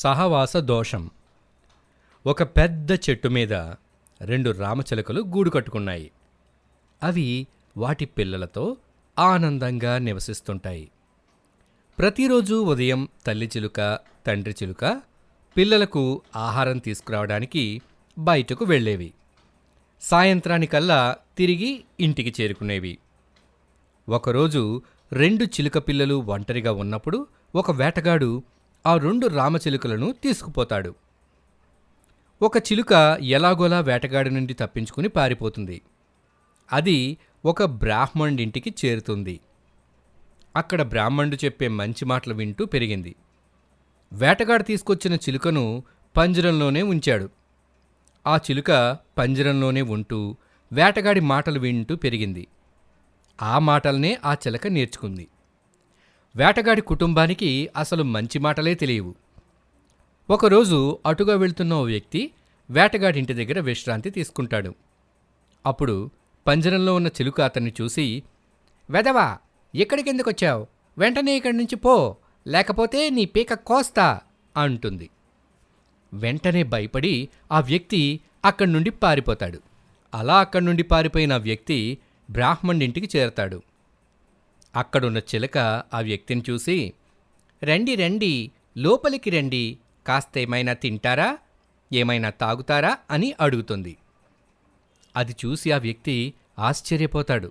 సహవాస దోషం. ఒక పెద్ద చెట్టు మీద 2 రామచిలుకలు గూడు కట్టుకున్నాయి. అవి వాటి పిల్లలతో ఆనందంగా నివసిస్తుంటాయి. ప్రతిరోజు ఉదయం తల్లి చిలుక, తండ్రి చిలుక పిల్లలకు ఆహారం తీసుకురావడానికి బయటకు వెళ్ళేవి. సాయంత్రానికల్లా తిరిగి ఇంటికి చేరుకునేవి. ఒకరోజు 2 చిలుక పిల్లలు ఒంటరిగా ఉన్నప్పుడు ఒక వేటగాడు ఆ 2 రామచిలుకలను తీసుకుపోతాడు. ఒక చిలుక ఎలాగోలా వేటగాడి నుండి తప్పించుకుని పారిపోతుంది. అది ఒక బ్రాహ్మణుడింటికి చేరుతుంది. అక్కడ బ్రాహ్మణుడు చెప్పే మంచి మాటలు వింటూ పెరిగింది. వేటగాడు తీసుకొచ్చిన చిలుకను పంజరంలోనే ఉంచాడు. ఆ చిలుక పంజరంలోనే ఉంటూ వేటగాడి మాటలు వింటూ పెరిగింది. ఆ మాటలనే ఆ చిలుక నేర్చుకుంది. వేటగాడి కుటుంబానికి అసలు మంచి మాటలే తెలియవు. ఒకరోజు అటుగా వెళ్తున్న ఓ వ్యక్తి వేటగాడి ఇంటి దగ్గర విశ్రాంతి తీసుకుంటాడు. అప్పుడు పంజరంలో ఉన్న చిలుక అతన్ని చూసి, వెదవా, ఇక్కడికెందుకొచ్చావు? వెంటనే ఇక్కడి నుంచి పో, లేకపోతే నీ పీక కోస్తా అంటుంది. వెంటనే భయపడి ఆ వ్యక్తి అక్కడి నుండి పారిపోతాడు. అలా అక్కడి నుండి పారిపోయిన ఆ వ్యక్తి బ్రాహ్మణుడింటికి చేరతాడు. అక్కడున్న చిలుక ఆ వ్యక్తిని చూసి, రండి రండి, లోపలికి రండి, కాస్త ఏమైనా తింటారా, ఏమైనా తాగుతారా అని అడుగుతుంది. అది చూసి ఆ వ్యక్తి ఆశ్చర్యపోతాడు.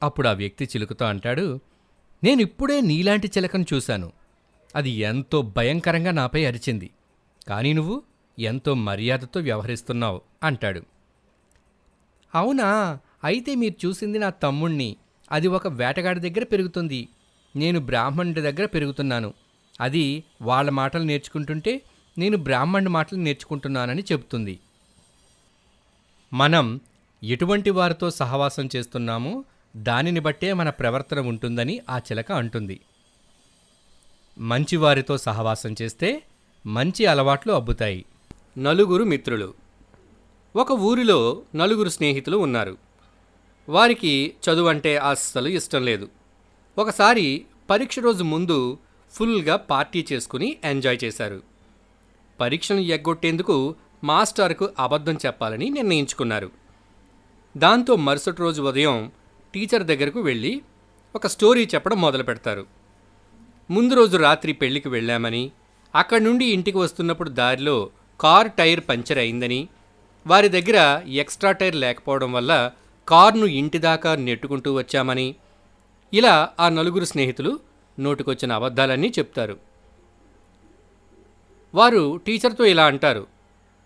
అప్పుడు ఆ వ్యక్తి చిలుకతో అంటాడు, నేనిప్పుడే నీలాంటి చిలకను చూశాను. అది ఎంతో భయంకరంగా నాపై అరిచింది. కానీ నువ్వు ఎంతో మర్యాదతో వ్యవహరిస్తున్నావు అంటాడు. అవునా, అయితే మీరు చూసింది నా తమ్ముణ్ణి. అది ఒక వేటగాడి దగ్గర పెరుగుతుంది. నేను బ్రాహ్మణుడి దగ్గర పెరుగుతున్నాను. అది వాళ్ళ మాటలు నేర్చుకుంటుంటే నేను బ్రాహ్మణుడి మాటలు నేర్చుకుంటున్నానని చెబుతుంది. మనం ఎటువంటి వారితో సహవాసం చేస్తున్నామో దానిని బట్టే మన ప్రవర్తన ఉంటుందని ఆ చిలక అంటుంది. మంచివారితో సహవాసం చేస్తే మంచి అలవాట్లు అబ్బుతాయి. నలుగురు మిత్రులు. ఒక ఊరిలో 4 స్నేహితులు ఉన్నారు. వారికి చదువు అంటే అస్సలు ఇష్టం లేదు. ఒకసారి పరీక్ష రోజు ముందు ఫుల్గా పార్టీ చేసుకుని ఎంజాయ్ చేశారు. పరీక్షను ఎగ్గొట్టేందుకు మాస్టర్కు అబద్ధం చెప్పాలని నిర్ణయించుకున్నారు. దాంతో మరుసటి రోజు ఉదయం టీచర్ దగ్గరకు వెళ్ళి ఒక స్టోరీ చెప్పడం మొదలు పెడతారు. ముందు రోజు రాత్రి పెళ్లికి వెళ్ళామని, అక్కడి నుండి ఇంటికి వస్తున్నప్పుడు దారిలో కార్ టైర్ పంచర్ అయిందని, వారి దగ్గర ఎక్స్ట్రా టైర్ లేకపోవడం వల్ల కార్ను ఇంటిదాకా నెట్టుకుంటూ వచ్చామని, ఇలా ఆ 4 స్నేహితులు నోటికొచ్చిన అబద్ధాలన్నీ చెప్తారు. వారు టీచర్తో ఇలా అంటారు,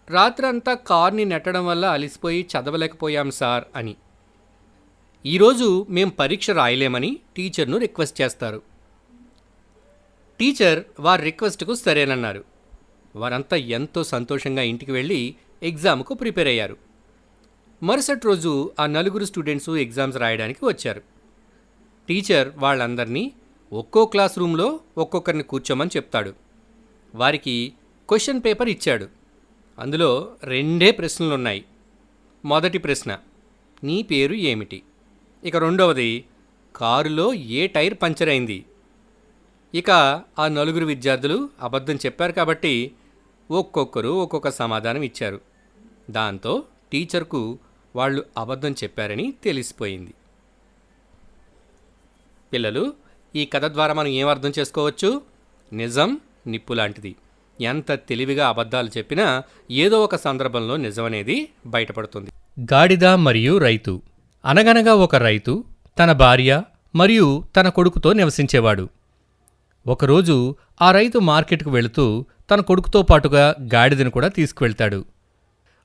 రాత్రంతా కార్ని నెట్టడం వల్ల అలిసిపోయి చదవలేకపోయాం సార్ అని. ఈరోజు మేం పరీక్ష రాయలేమని టీచర్ను రిక్వెస్ట్ చేస్తారు. టీచర్ వారి రిక్వెస్ట్కు సరేనన్నారు. వారంతా ఎంతో సంతోషంగా ఇంటికి వెళ్ళి ఎగ్జామ్కు ప్రిపేర్ అయ్యారు. మరుసటి రోజు ఆ 4 స్టూడెంట్స్ ఎగ్జామ్స్ రాయడానికి వచ్చారు. టీచర్ వాళ్ళందరినీ ఒక్కో క్లాస్ రూమ్లో ఒక్కొక్కరిని కూర్చోమని చెప్తాడు. వారికి క్వశ్చన్ పేపర్ ఇచ్చాడు. అందులో 2 ప్రశ్నలున్నాయి. మొదటి ప్రశ్న, నీ పేరు ఏమిటి? ఇక రెండవది, కారులో ఏ టైర్ పంచర్ అయింది? ఇక ఆ 4 విద్యార్థులు అబద్ధం చెప్పారు కాబట్టి ఒక్కొక్కరు ఒక్కొక్క సమాధానం ఇచ్చారు. దాంతో టీచర్కు వాళ్ళు అబద్ధం చెప్పారని తెలిసిపోయింది. పిల్లలు, ఈ కథ ద్వారా మనం ఏం అర్థం చేసుకోవచ్చు? నిజం నిప్పు లాంటిది. ఎంత తెలివిగా అబద్ధాలు చెప్పినా ఏదో ఒక సందర్భంలో నిజం అనేది బయటపడుతుంది. గాడిద మరియు రైతు. అనగనగా ఒక రైతు తన భార్య మరియు తన కొడుకుతో నివసించేవాడు. ఒకరోజు ఆ రైతు మార్కెట్కు వెళుతూ తన కొడుకుతో పాటుగా గాడిదను కూడా తీసుకువెళ్తాడు.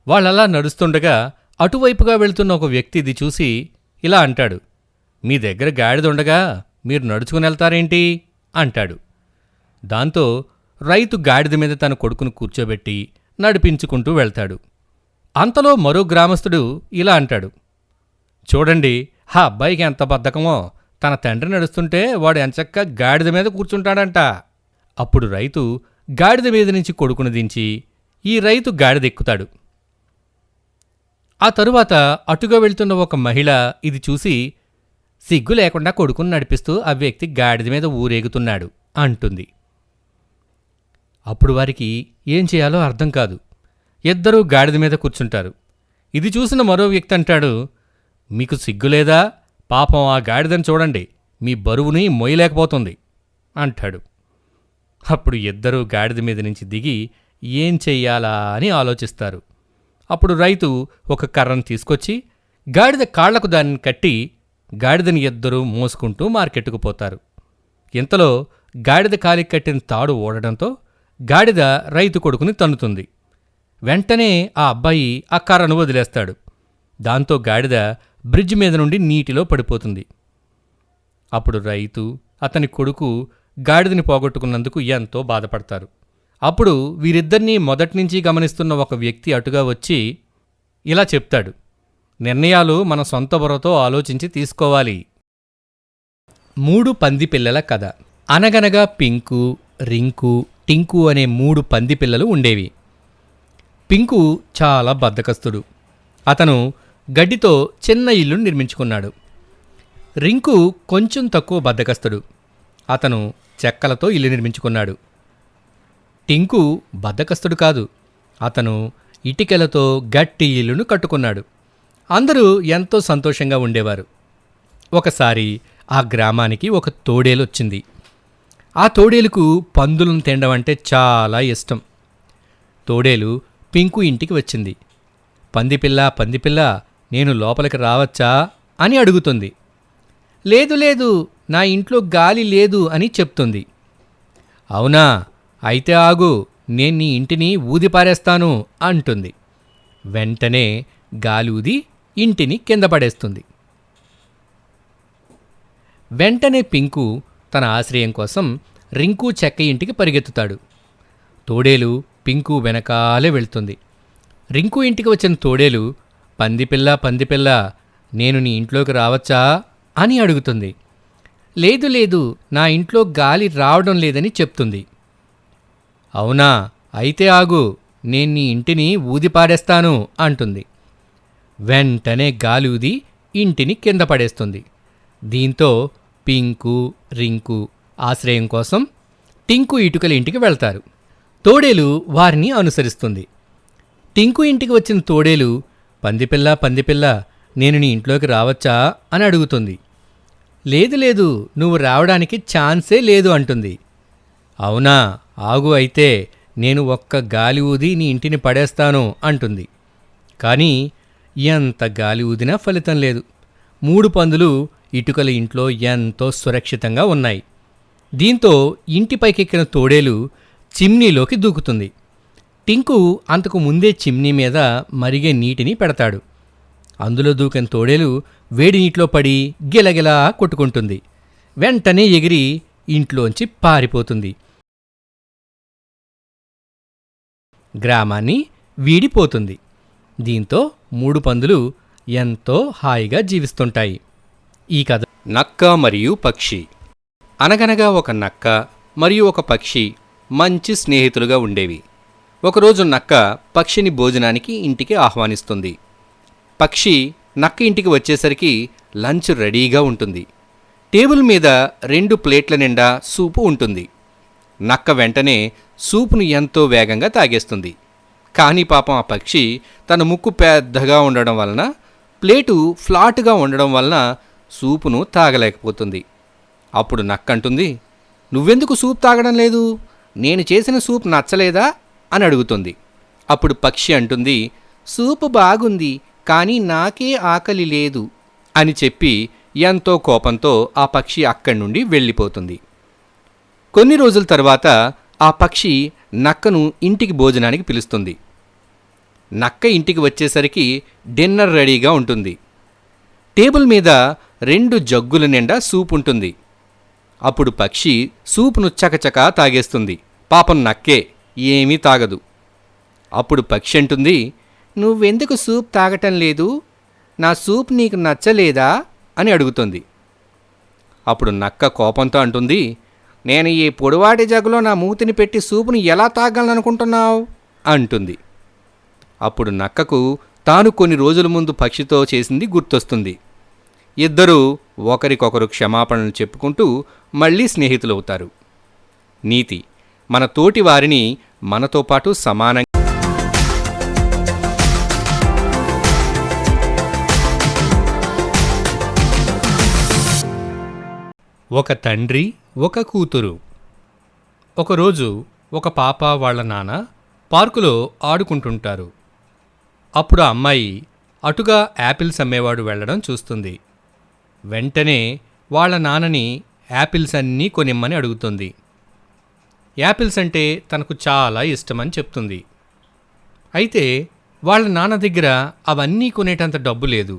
వాళ్ళలా నడుస్తుండగా అటువైపుగా వెళ్తున్న ఒక వ్యక్తి ఇది చూసి ఇలా అంటాడు, మీ దగ్గర గాడిద ఉండగా మీరు నడుచుకుని వెళ్తారేంటి అంటాడు. దాంతో రైతు గాడిద మీద తన కొడుకును కూర్చోబెట్టి నడిపించుకుంటూ వెళ్తాడు. అంతలో మరో గ్రామస్తుడు ఇలా అంటాడు, చూడండి, ఆ అబ్బాయికి ఎంత బద్ధకమో, తన తండ్రి నడుస్తుంటే వాడు ఎంచక్కా గాడిద మీద కూర్చుంటాడంట. అప్పుడు రైతు గాడిద మీద నుంచి కొడుకును దించి ఈ రైతు గాడిద ఎక్కుతాడు. ఆ తరువాత అటుగా వెళ్తున్న ఒక మహిళ ఇది చూసి, సిగ్గు లేకుండా కొడుకును నడిపిస్తూ ఆ వ్యక్తి గాడిద మీద ఊరేగుతున్నాడు అంటుంది. అప్పుడు వారికి ఏం చేయాలో అర్థం కాదు. ఇద్దరూ గాడిద మీద కూర్చుంటారు. ఇది చూసిన మరో వ్యక్తి అంటాడు, మీకు సిగ్గులేదా? పాపం ఆ గాడిదని చూడండి, మీ బరువుని మోయలేకపోతుంది అంటాడు. అప్పుడు ఇద్దరూ గాడిద మీద నుంచి దిగి ఏం చెయ్యాలా అని ఆలోచిస్తారు. అప్పుడు రైతు ఒక కర్రను తీసుకొచ్చి గాడిద కాళ్లకు దానిని కట్టి గాడిదని ఇద్దరూ మోసుకుంటూ మార్కెట్టుకు పోతారు. ఇంతలో గాడిద కాలికి కట్టిన తాడు ఊడడంతో గాడిద రైతు కొడుకుని తన్నుతుంది. వెంటనే ఆ అబ్బాయి ఆ కర్రను వదిలేస్తాడు. దాంతో గాడిద బ్రిడ్జ్ మీద నుండి నీటిలో పడిపోతుంది. అప్పుడు రైతు, అతని కొడుకు గాడిదని పోగొట్టుకున్నందుకు ఎంతో బాధపడతారు. అప్పుడు వీరిద్దరినీ మొదట్నుంచి గమనిస్తున్న ఒక వ్యక్తి అటుగా వచ్చి ఇలా చెప్తాడు, నిర్ణయాలు మన సొంత బుర్రతో ఆలోచించి తీసుకోవాలి. 3 పంది పిల్లల కథ. అనగనగా పింకు, రింకు, టింకు అనే 3 పంది పిల్లలు ఉండేవి. పింకు చాలా బద్ధకస్తుడు. అతను గడ్డితో చిన్న ఇల్లును నిర్మించుకున్నాడు. రింకు కొంచెం తక్కువ బద్ధకస్తుడు. అతను చెక్కలతో ఇల్లు నిర్మించుకున్నాడు. టింకు బద్ధకస్తుడు కాదు. అతను ఇటికలతో గట్టి ఇల్లును కట్టుకున్నాడు. అందరూ ఎంతో సంతోషంగా ఉండేవారు. ఒకసారి ఆ గ్రామానికి ఒక తోడేలొచ్చింది. ఆ తోడేలుకు పందులను తినడం అంటే చాలా ఇష్టం. తోడేలు పింకు ఇంటికి వచ్చింది. పందిపిల్ల, పందిపిల్ల, నేను లోపలికి రావచ్చా అని అడుగుతుంది. లేదు లేదు, నా ఇంట్లో గాలి లేదు అని చెప్తుంది. అవునా, అయితే ఆగు, నేను నీ ఇంటిని ఊదిపారేస్తాను అంటుంది. వెంటనే గాలి ఊది ఇంటిని కింద పడేస్తుంది. వెంటనే పింకు తన ఆశ్రయం కోసం రింకు చెక్క ఇంటికి పరిగెత్తుతాడు. తోడేలు పింకు వెనకాలే వెళ్తుంది. రింకు ఇంటికి వచ్చిన తోడేలు, పందిపిల్ల, పందిపిల్ల, నేను నీ ఇంట్లోకి రావచ్చా అని అడుగుతుంది. లేదు లేదు, నా ఇంట్లో గాలి రావడం లేదని చెప్తుంది. అవునా, అయితే ఆగు, నేను నీ ఇంటిని ఊదిపాడేస్తాను అంటుంది. వెంటనే గాలి ఊది ఇంటిని కింద పడేస్తుంది. దీంతో పింకు, రింకు ఆశ్రయం కోసం టింకు ఇటుకల ఇంటికి వెళ్తారు. తోడేలు వారిని అనుసరిస్తుంది. టింకు ఇంటికి వచ్చిన తోడేలు, పందిపిల్ల, పందిపిల్ల, నేను నీ ఇంట్లోకి రావచ్చా అని అడుగుతుంది. లేదు లేదు, నువ్వు రావడానికి ఛాన్సే లేదు అంటుంది. అవునా, ఆగు, అయితే నేను ఒక్క గాలి ఊది నీ ఇంటిని పడేస్తాను అంటుంది. కానీ ఎంత గాలి ఊదినా ఫలితం లేదు. 3 పందులు ఇటుకల ఇంట్లో ఎంతో సురక్షితంగా ఉన్నాయి. దీంతో ఇంటిపైకెక్కిన తోడేలు చిమ్నీలోకి దూకుతుంది. టింకు అంతకు ముందే చిమ్నీ మీద మరిగే నీటిని పెడతాడు. అందులో దూకిన తోడేలు వేడి నీటిలో పడి గిలగిలా కొట్టుకుంటుంది. వెంటనే ఎగిరి ఇంట్లోంచి పారిపోతుంది. గ్రామాన్ని వీడిపోతుంది. దీంతో 3 పందులు ఎంతో హాయిగా జీవిస్తుంటాయి. ఈ కథ నక్క మరియు పక్షి. అనగనగా ఒక నక్క మరియు ఒక పక్షి మంచి స్నేహితులుగా ఉండేవి. ఒకరోజు నక్క పక్షిని భోజనానికి ఇంటికి ఆహ్వానిస్తుంది. పక్షి నక్క ఇంటికి వచ్చేసరికి లంచ్ రెడీగా ఉంటుంది. టేబుల్ మీద 2 ప్లేట్ల నిండా సూపు ఉంటుంది. నక్క వెంటనే సూపును ఎంతో వేగంగా తాగేస్తుంది. కానీ పాపం ఆ పక్షి తన ముక్కు పెద్దగా ఉండడం వలన, ప్లేటు ఫ్లాట్గా ఉండడం వలన సూపును తాగలేకపోతుంది. అప్పుడు నక్క అంటుంది, నువ్వెందుకు సూప్ తాగడం లేదు? నేను చేసిన సూప్ నచ్చలేదా అని అడుగుతుంది. అప్పుడు పక్షి అంటుంది, సూపు బాగుంది, కానీ నాకే ఆకలి లేదు అని చెప్పి ఎంతో కోపంతో ఆ పక్షి అక్కడి నుండి వెళ్ళిపోతుంది. కొన్ని రోజుల తర్వాత ఆ పక్షి నక్కను ఇంటికి భోజనానికి పిలుస్తుంది. నక్క ఇంటికి వచ్చేసరికి డిన్నర్ రెడీగా ఉంటుంది. టేబుల్ మీద 2 జగ్గుల నిండా సూప్ ఉంటుంది. అప్పుడు పక్షి సూపును చకచకా తాగేస్తుంది. పాపం నక్కే ఏమీ తాగదు. అప్పుడు పక్షి అంటుంది, నువ్వెందుకు సూప్ తాగటం లేదు? నా సూప్ నీకు నచ్చలేదా అని అడుగుతుంది. అప్పుడు నక్క కోపంతో అంటుంది, నేను ఈ పొడివాటి జగ్గులో నా మూతిని పెట్టి సూపును ఎలా తాగాలనుకుంటున్నావు అంటుంది. అప్పుడు నక్కకు తాను కొన్ని రోజుల ముందు పక్షితో చేసింది గుర్తొస్తుంది. ఇద్దరూ ఒకరికొకరు క్షమాపణలు చెప్పుకుంటూ మళ్ళీ స్నేహితులవుతారు. నీతి: మన తోటి వారిని మనతో పాటు సమానంగా ఒక తండ్రి ఒక కూతురు. ఒకరోజు ఒక పాప వాళ్ళ నాన్న పార్కులో ఆడుకుంటుంటారు. అప్పుడు ఆ అమ్మాయి అటుగా యాపిల్స్ అమ్మేవాడు వెళ్ళడం చూస్తుంది. వెంటనే వాళ్ళ నాన్నని యాపిల్స్ అన్నీ కొనిమ్మని అడుగుతుంది. యాపిల్స్ అంటే తనకు చాలా ఇష్టమని చెప్తుంది. అయితే వాళ్ళ నాన్న దగ్గర అవన్నీ కొనేటంత డబ్బు లేదు.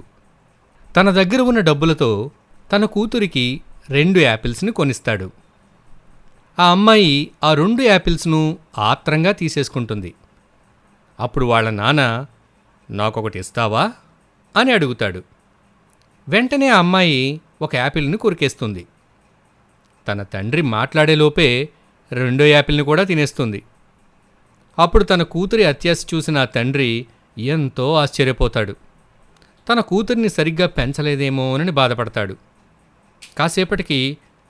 తన దగ్గర ఉన్న డబ్బులతో తన కూతురికి 2 యాపిల్స్ని కొనిస్తాడు. ఆ అమ్మాయి ఆ 2 యాపిల్స్ను ఆత్రంగా తీసేసుకుంటుంది. అప్పుడు వాళ్ళ నాన్న, నాకొకటి ఇస్తావా అని అడుగుతాడు. వెంటనే ఆ అమ్మాయి ఒక యాపిల్ని కొరికేస్తుంది. తన తండ్రి మాట్లాడేలోపే 2వ యాపిల్ని కూడా తినేస్తుంది. అప్పుడు తన కూతురి అత్యాశ చూసిన ఆ తండ్రి ఎంతో ఆశ్చర్యపోతాడు. తన కూతురిని సరిగ్గా పెంచలేదేమోనని బాధపడతాడు. కాసేపటికి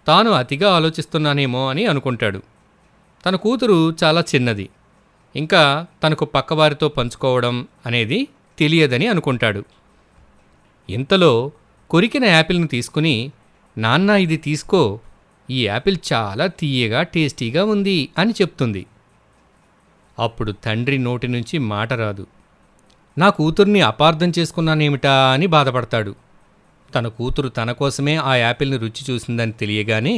తాను అతిగా ఆలోచిస్తున్నానేమో అని అనుకుంటాడు. తన కూతురు చాలా చిన్నది, ఇంకా తనకు పక్కవారితో పంచుకోవడం అనేది తెలియదని అనుకుంటాడు. ఇంతలో కొరికిన యాపిల్ను తీసుకుని, నాన్న ఇది తీసుకో, ఈ యాపిల్ చాలా తీయగా టేస్టీగా ఉంది అని చెప్తుంది. అప్పుడు తండ్రి నోటి నుంచి మాట రాదు. నా కూతుర్ని అపార్థం చేసుకున్నానేమిటా అని బాధపడతాడు. తన కూతురు తన కోసమే ఆ యాపిల్ని రుచి చూసిందని తెలియగానే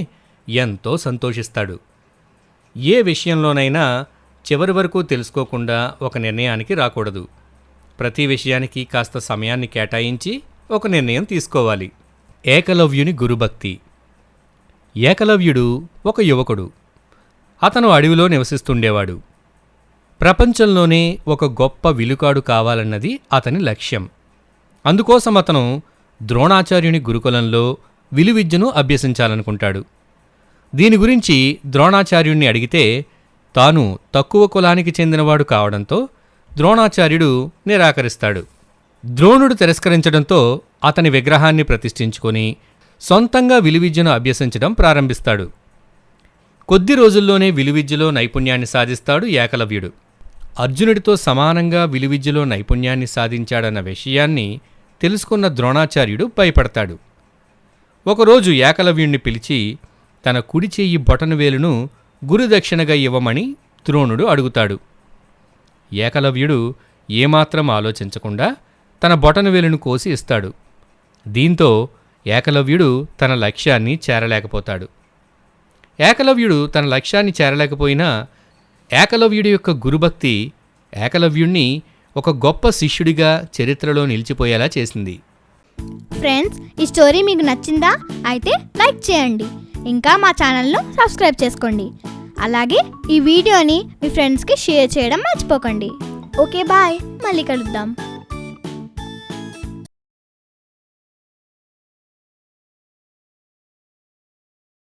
ఎంతో సంతోషిస్తాడు. ఏ విషయంలోనైనా చివరి వరకు తెలుసుకోకుండా ఒక నిర్ణయానికి రాకూడదు. ప్రతి విషయానికి కాస్త సమయాన్ని కేటాయించి ఒక నిర్ణయం తీసుకోవాలి. ఏకలవ్యుని గురుభక్తి. ఏకలవ్యుడు ఒక యువకుడు. అతను అడవిలో నివసిస్తుండేవాడు. ప్రపంచంలోనే ఒక గొప్ప విలుకాడు కావాలన్నది అతని లక్ష్యం. అందుకోసం అతను ద్రోణాచార్యుని గురుకులంలో విలువిద్యను అభ్యసించాలనుకుంటాడు. దీని గురించి ద్రోణాచార్యుణ్ణి అడిగితే తాను తక్కువ కులానికి చెందినవాడు కావడంతో ద్రోణాచార్యుడు నిరాకరిస్తాడు. ద్రోణుడు తిరస్కరించడంతో అతని విగ్రహాన్ని ప్రతిష్ఠించుకొని సొంతంగా విలువిద్యను అభ్యసించడం ప్రారంభిస్తాడు. కొద్ది రోజుల్లోనే విలువిద్యలో నైపుణ్యాన్ని సాధిస్తాడు ఏకలవ్యుడు. అర్జునుడితో సమానంగా విలువిద్యలో నైపుణ్యాన్ని సాధించాడన్న విషయాన్ని తెలుసుకున్న ద్రోణాచార్యుడు భయపడతాడు. ఒకరోజు ఏకలవ్యుణ్ణి పిలిచి తన కుడి చెయ్యి బొటనవేలును గురుదక్షిణగా ఇవ్వమని ద్రోణుడు అడుగుతాడు. ఏకలవ్యుడు ఏమాత్రం ఆలోచించకుండా తన బొటనవేలును కోసి ఇస్తాడు. దీంతో ఏకలవ్యుడు తన లక్ష్యాన్ని చేరలేకపోతాడు. ఏకలవ్యుడు తన లక్ష్యాన్ని చేరలేకపోయినా ఏకలవ్యుడి యొక్క గురుభక్తి ఏకలవ్యుణ్ణి ఒక గొప్ప శిష్యుడిగా చరిత్రలో నిలిచిపోయేలా చేసింది. ఫ్రెండ్స్, ఈ స్టోరీ మీకు నచ్చిందా? అయితే లైక్ చేయండి, ఇంకా మా ఛానల్ను సబ్స్క్రైబ్ చేసుకోండి. అలాగే ఈ వీడియోని మీ ఫ్రెండ్స్కి షేర్ చేయడం మర్చిపోకండి. ఓకే, బాయ్, మళ్ళీ కలుద్దాం.